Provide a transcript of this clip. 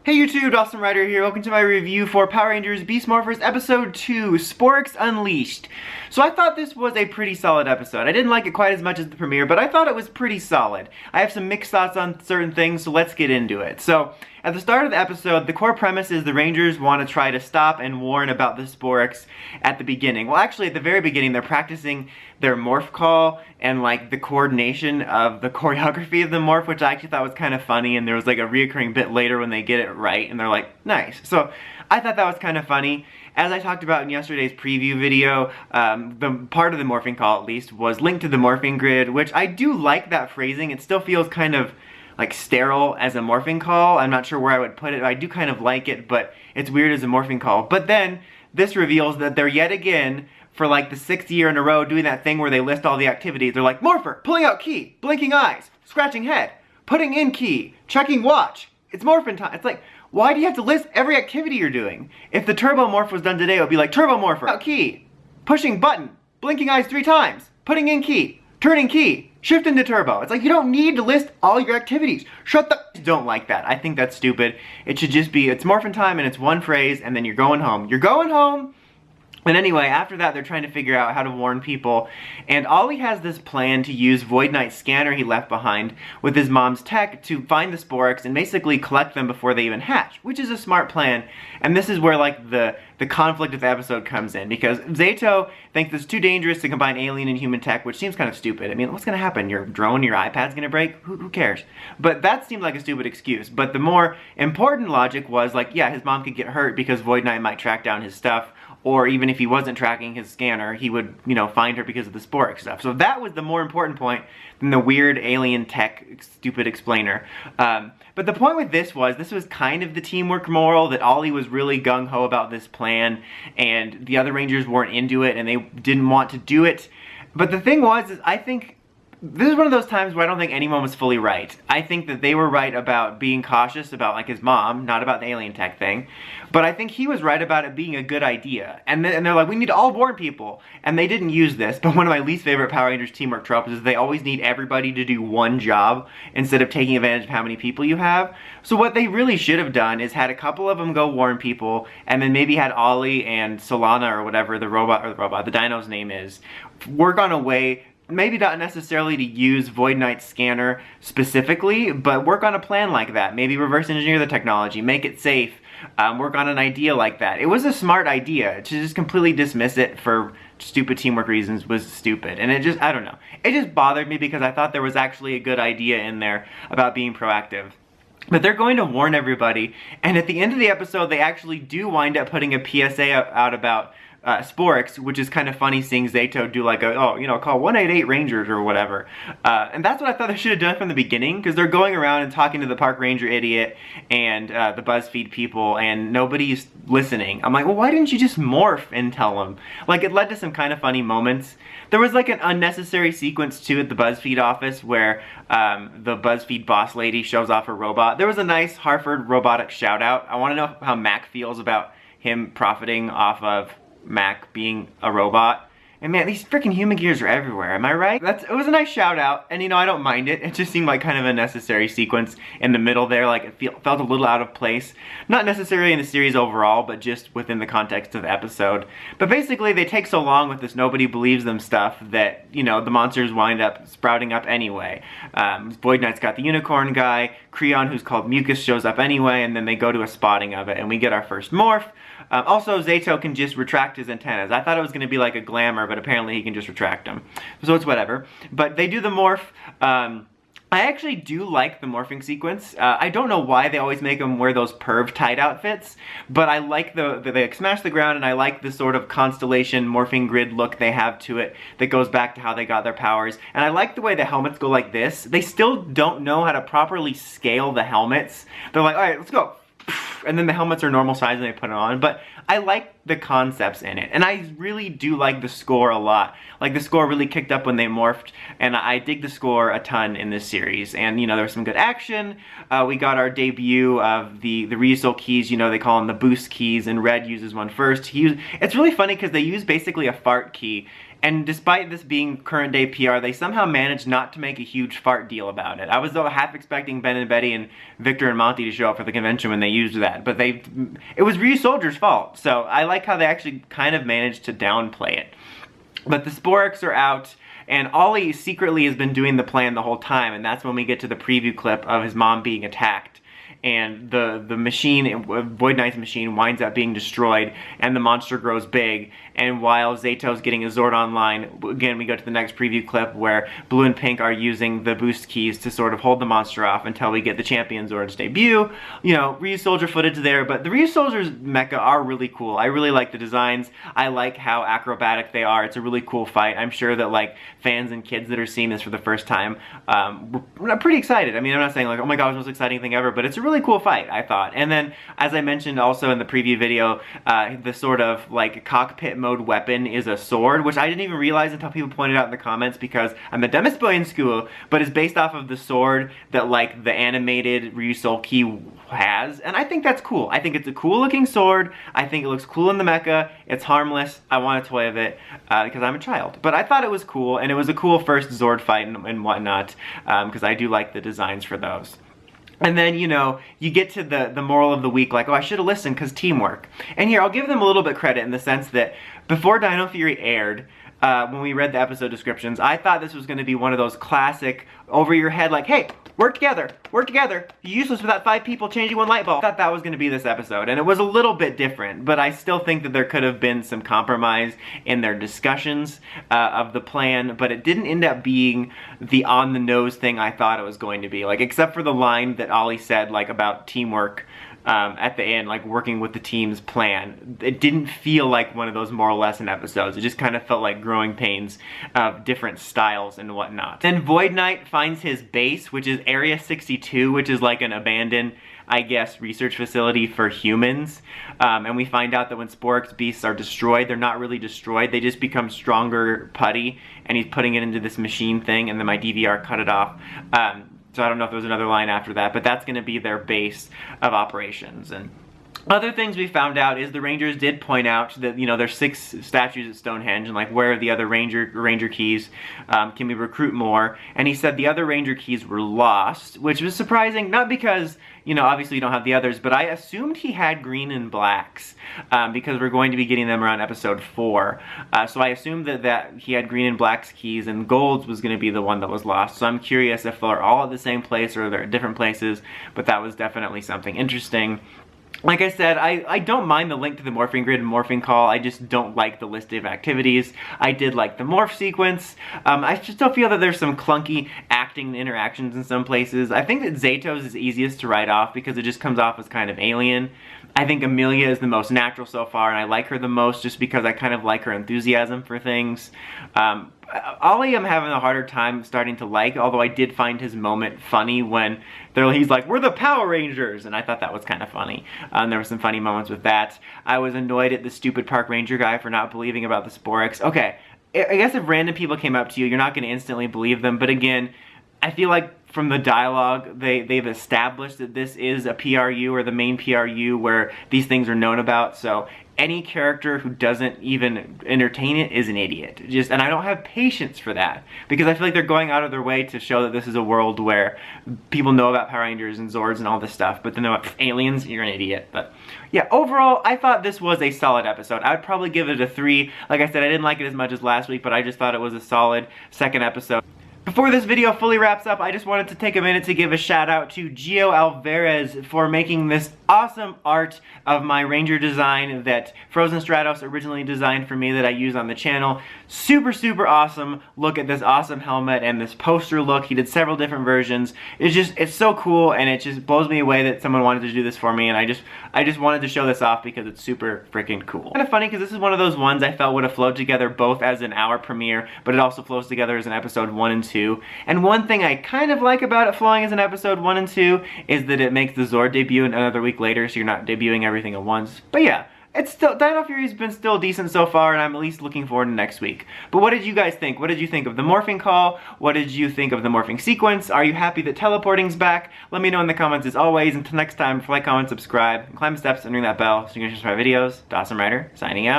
Hey YouTube, Dawson Ryder here. Welcome to my review for Power Rangers Beast Morphers Episode 2, Sporix Unleashed. So I thought this was a pretty solid episode. I didn't like it quite as much as the premiere, but I thought it was pretty solid. I have some mixed thoughts on certain things, so let's get into it. So, at the start of the episode, the core premise is the Rangers want to try to stop and warn about the Sporix at the beginning. Well, actually, at the very beginning, they're practicing their morph call and like the coordination of the choreography of the morph, which I actually thought was kind of funny, and there was like a reoccurring bit later when they get it right, and they're like, nice. So I thought that was kind of funny. As I talked about in yesterday's preview video, the part of the morphing call, at least, was linked to the morphing grid, which I do like that phrasing. It still feels kind of like sterile as a morphing call. I'm not sure where I would put it. I do kind of like it, but it's weird as a morphing call. But then this reveals that they're yet again, for like the 6th year in a row, doing that thing where they list all the activities. They're like, morpher, pulling out key, blinking eyes, scratching head, putting in key, checking watch. It's morphin' time. It's like, why do you have to list every activity you're doing? If the turbo morph was done today, it would be like turbo morpher, out key, pushing button, blinking eyes 3 times, putting in key, turning key, shift into turbo. It's like, you don't need to list all your activities. Shut the... Don't like that. I think that's stupid. It should just be, it's morphin' time and it's one phrase and then you're going home. You're going home! And anyway, after that, they're trying to figure out how to warn people, and Ollie has this plan to use Void Knight's scanner he left behind with his mom's tech to find the Sporix and basically collect them before they even hatch, which is a smart plan. And this is where like the conflict of the episode comes in, because Zato thinks it's too dangerous to combine alien and human tech, which seems kind of stupid. I mean, what's gonna happen? Your drone, your iPad's gonna break? Who cares? But that seemed like a stupid excuse. But the more important logic was like, yeah, his mom could get hurt because Void Knight might track down his stuff, or even if he wasn't tracking his scanner, he would, you know, find her because of the Sporix stuff. So that was the more important point than the weird alien tech stupid explainer. But the point with this was kind of the teamwork moral, that Ollie was really gung-ho about this plan, and the other Rangers weren't into it, and they didn't want to do it. But the thing was, is I think this is one of those times where I don't think anyone was fully right. I think that they were right about being cautious about like his mom, not about the alien tech thing. But I think he was right about it being a good idea. And they're like, we need to all warn people. And they didn't use this, but one of my least favorite Power Rangers teamwork tropes is they always need everybody to do one job instead of taking advantage of how many people you have. So what they really should have done is had a couple of them go warn people, and then maybe had Ollie and Solana or whatever the dino's name is, work on a way, maybe not necessarily to use Void Knight's scanner specifically, but work on a plan like that. Maybe reverse engineer the technology, make it safe, work on an idea like that. It was a smart idea. To just completely dismiss it for stupid teamwork reasons was stupid. And it just, I don't know. It just bothered me because I thought there was actually a good idea in there about being proactive. But they're going to warn everybody, and at the end of the episode, they actually do wind up putting a PSA out about Sporix, which is kind of funny seeing Zato do like a, oh, you know, call 188 Rangers or whatever. And that's what I thought they should have done from the beginning, because they're going around and talking to the park ranger idiot and the BuzzFeed people, and nobody's listening. I'm like, well, why didn't you just morph and tell them? Like, it led to some kind of funny moments. There was like an unnecessary sequence too at the BuzzFeed office where the BuzzFeed boss lady shows off her robot. There was a nice Harford robotic shout out. I want to know how Mac feels about him profiting off of Mac being a robot. And man, these freaking human gears are everywhere, am I right? It was a nice shout out, and you know, I don't mind it. It just seemed like kind of a necessary sequence in the middle there, like it felt a little out of place. Not necessarily in the series overall, but just within the context of the episode. But basically, they take so long with this nobody believes them stuff that, you know, the monsters wind up sprouting up anyway. Void Knight's got the unicorn guy, Creon, who's called Mucus, shows up anyway, and then they go to a spotting of it, and we get our first morph. Also, Zato can just retract his antennas. I thought it was going to be like a glamour, but apparently he can just retract them. So it's whatever. But they do the morph. I actually do like the morphing sequence. I don't know why they always make them wear those perv tight outfits, but I like they smash the ground, and I like the sort of constellation morphing grid look they have to it that goes back to how they got their powers. And I like the way the helmets go like this. They still don't know how to properly scale the helmets. They're like, all right, let's go. And then the helmets are normal size and they put it on, but I like the concepts in it, and I really do like the score a lot. Like, the score really kicked up when they morphed, and I dig the score a ton in this series. And, you know, there was some good action. We got our debut of the reusable keys. You know, they call them the boost keys, and Red uses one first. It's really funny because they use basically a fart key, And despite this being current day PR, they somehow managed not to make a huge fart deal about it. I was though half expecting Ben and Betty and Victor and Monty to show up for the convention when they used that, but it was Ryusoulger's fault. So I like how they actually kind of managed to downplay it. But the Sporix are out, and Ollie secretly has been doing the plan the whole time, and that's when we get to the preview clip of his mom being attacked. And the machine, Void Knight's machine, winds up being destroyed, and the monster grows big. And while Zayto's getting his Zord online, again, we go to the next preview clip where Blue and Pink are using the boost keys to sort of hold the monster off until we get the Champion Zord's debut. You know, Ryusoulger footage there, but the Ryusoulger's mecha are really cool. I really like the designs. I like how acrobatic they are. It's a really cool fight. I'm sure that, like, fans and kids that are seeing this for the first time, we're pretty excited. I mean, I'm not saying, like, oh my god, it's the most exciting thing ever, but it's a really cool fight, I thought. And then, as I mentioned also in the preview video, the sort of, like, cockpit mode weapon is a sword, which I didn't even realize until people pointed out in the comments because I'm the dumbest boy in school, but it's based off of the sword that, like, the animated Ryusoulki has, and I think that's cool. I think it's a cool looking sword. I think it looks cool in the mecha. It's harmless. I want a toy of it because I'm a child. But I thought it was cool, and it was a cool first Zord fight and whatnot because I do like the designs for those. And then, you know, you get to the moral of the week, like, oh, I should have listened because teamwork. And here, I'll give them a little bit credit in the sense that before Dino Fury aired, when we read the episode descriptions, I thought this was going to be one of those classic, over your head, like, hey, work together, you're useless without 5 people changing one light bulb. I thought that was going to be this episode, and it was a little bit different, but I still think that there could have been some compromise in their discussions of the plan, but it didn't end up being the on-the-nose thing I thought it was going to be, like, except for the line that Ollie said, like, about teamwork, at the end, like working with the team's plan. It didn't feel like one of those moral lesson episodes. It just kind of felt like growing pains of different styles and whatnot. Then Void Knight finds his base, which is Area 62, which is like an abandoned, I guess, research facility for humans. And we find out that when Sporix beasts are destroyed, they're not really destroyed. They just become stronger putty, and he's putting it into this machine thing, and then my DVR cut it off. So I don't know if there was another line after that, but that's going to be their base of operations. And other things we found out is the Rangers did point out that, you know, there's 6 statues at Stonehenge, and like, where are the other Ranger keys? Can we recruit more? And he said the other Ranger keys were lost, which was surprising, not because, you know, obviously you don't have the others, but I assumed he had green and blacks because we're going to be getting them around episode 4. So I assumed that he had green and blacks keys, and gold's was going to be the one that was lost. So I'm curious if they're all at the same place or they're at different places, but that was definitely something interesting. Like I said, I don't mind the link to the morphing grid and morphing call. I just don't like the list of activities. I did like the morph sequence. I still feel that there's some clunky acting interactions in some places. I think that Zayto's is easiest to write off because it just comes off as kind of alien. I think Amelia is the most natural so far, and I like her the most just because I kind of like her enthusiasm for things. Ollie I'm having a harder time starting to like, although I did find his moment funny when he's like, we're the Power Rangers, and I thought that was kind of funny. There were some funny moments with that. I was annoyed at the stupid park ranger guy for not believing about the Sporix. Okay, I guess if random people came up to you, you're not going to instantly believe them, but again, I feel like from the dialogue, they've established that this is a PRU or the main PRU where these things are known about, so any character who doesn't even entertain it is an idiot. And I don't have patience for that, because I feel like they're going out of their way to show that this is a world where people know about Power Rangers and Zords and all this stuff, but then they're like, aliens, you're an idiot. But yeah, overall, I thought this was a solid episode. I would probably give it a 3. Like I said, I didn't like it as much as last week, but I just thought it was a solid second episode. Before this video fully wraps up, I just wanted to take a minute to give a shout out to Gio Alvarez for making this awesome art of my Ranger design that Frozen Stratos originally designed for me that I use on the channel. Super, super awesome. Look at this awesome helmet and this poster look. He did several different versions. It's so cool, and it just blows me away that someone wanted to do this for me, and I just wanted to show this off because it's super freaking cool. Kind of funny because this is one of those ones I felt would have flowed together both as an hour premiere, but it also flows together as an episode 1 and 2. And one thing I kind of like about it flowing as an episode 1 and 2 is that it makes the Zord debut another week later, so you're not debuting everything at once. But yeah, it's still, Dino Fury's been still decent so far, and I'm at least looking forward to next week. But what did you guys think? What did you think of the morphing call? What did you think of the morphing sequence? Are you happy that teleporting's back? Let me know in the comments as always. Until next time, like, comment, subscribe, and climb the steps and ring that bell so you can subscribe videos. Dawson Ryder, signing out.